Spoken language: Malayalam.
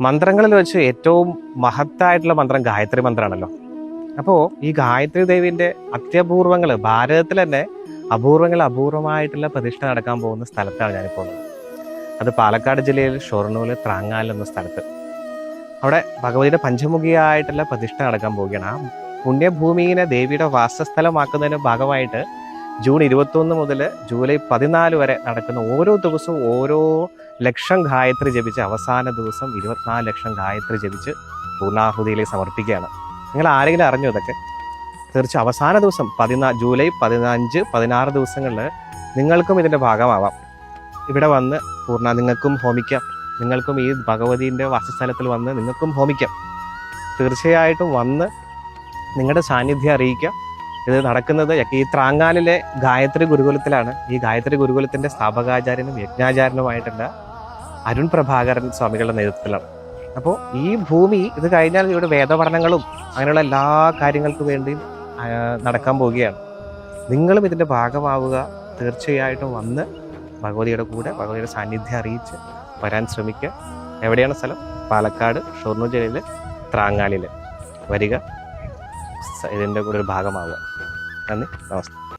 മന്ത്രങ്ങളിൽ വെച്ച് ഏറ്റവും മഹത്തായിട്ടുള്ള മന്ത്രം ഗായത്രി മന്ത്രമാണല്ലോ. അപ്പോൾ ഈ ഗായത്രി ദേവിന്റെ അത്യപൂർവങ്ങൾ ഭാരതത്തിൽ തന്നെ അപൂർവമായിട്ടുള്ള പ്രതിഷ്ഠ നടക്കാൻ പോകുന്ന സ്ഥലത്താണ് ഞാനിപ്പോൾ ഉള്ളത്. അത് പാലക്കാട് ജില്ലയിൽ ഷൊർണൂർ ത്രാങ്ങാൽ എന്ന സ്ഥലത്ത്. അവിടെ ഭഗവതിയുടെ പഞ്ചമുഖിയായിട്ടുള്ള പ്രതിഷ്ഠ നടക്കാൻ പോവുകയാണ്. ആ പുണ്യഭൂമിയെ ദേവിയുടെ വാസസ്ഥലമാക്കുന്നതിന്റെ ഭാഗമായിട്ട് ജൂൺ 21 മുതൽ ജൂലൈ 14 വരെ നടക്കുന്ന ഓരോ ദിവസവും ഓരോ ലക്ഷം ഗായത്രി ജപിച്ച് അവസാന ദിവസം 24 ലക്ഷം ഗായത്രി ജപിച്ച് പൂർണ്ണാഹുതിയിലേക്ക് സമർപ്പിക്കുകയാണ്. നിങ്ങൾ ആരെങ്കിലും അറിഞ്ഞോ ഇതൊക്കെ? തീർച്ചയായും അവസാന ദിവസം ജൂലൈ 15, 16 ദിവസങ്ങളിൽ നിങ്ങൾക്കും ഇതിൻ്റെ ഭാഗമാവാം. ഇവിടെ വന്ന് നിങ്ങൾക്കും ഹോമിക്കാം. നിങ്ങൾക്കും ഈ ഭഗവതിൻ്റെ വാസസ്ഥലത്തിൽ വന്ന് നിങ്ങൾക്കും ഹോമിക്കാം. തീർച്ചയായിട്ടും വന്ന് നിങ്ങളുടെ സാന്നിധ്യം അറിയിക്കാം. ഇത് നടക്കുന്നത് ഈ ത്രാങ്ങാലിലെ ഗായത്രി ഗുരുകുലത്തിലാണ്. ഈ ഗായത്രി ഗുരുകുലത്തിൻ്റെ സ്ഥാപകാചാര്യനും യജ്ഞാചാര്യനുമായിട്ടുള്ള അരുൺ പ്രഭാകരൻ സ്വാമികളുടെ നേതൃത്വത്തിലാണ്. അപ്പോൾ ഈ ഭൂമി ഇത് കഴിഞ്ഞാൽ ഇവിടെ വേദപഠനങ്ങളും അങ്ങനെയുള്ള എല്ലാ കാര്യങ്ങൾക്കും വേണ്ടിയും നടക്കാൻ പോവുകയാണ്. നിങ്ങളും ഇതിൻ്റെ ഭാഗമാവുക. തീർച്ചയായിട്ടും വന്ന് ഭഗവതിയുടെ കൂടെ ഭഗവതിയുടെ സാന്നിധ്യം അറിയിച്ച് വരാൻ ശ്രമിക്കുക. എവിടെയാണ് സ്ഥലം? പാലക്കാട് ഷൊർണൂർ ജില്ലയിൽ ത്രാങ്ങാലിൽ വരിക. ഇതിൻ്റെ കൂടെ ഒരു ഭാഗമാവുക. നന്ദി, നമസ്തേ.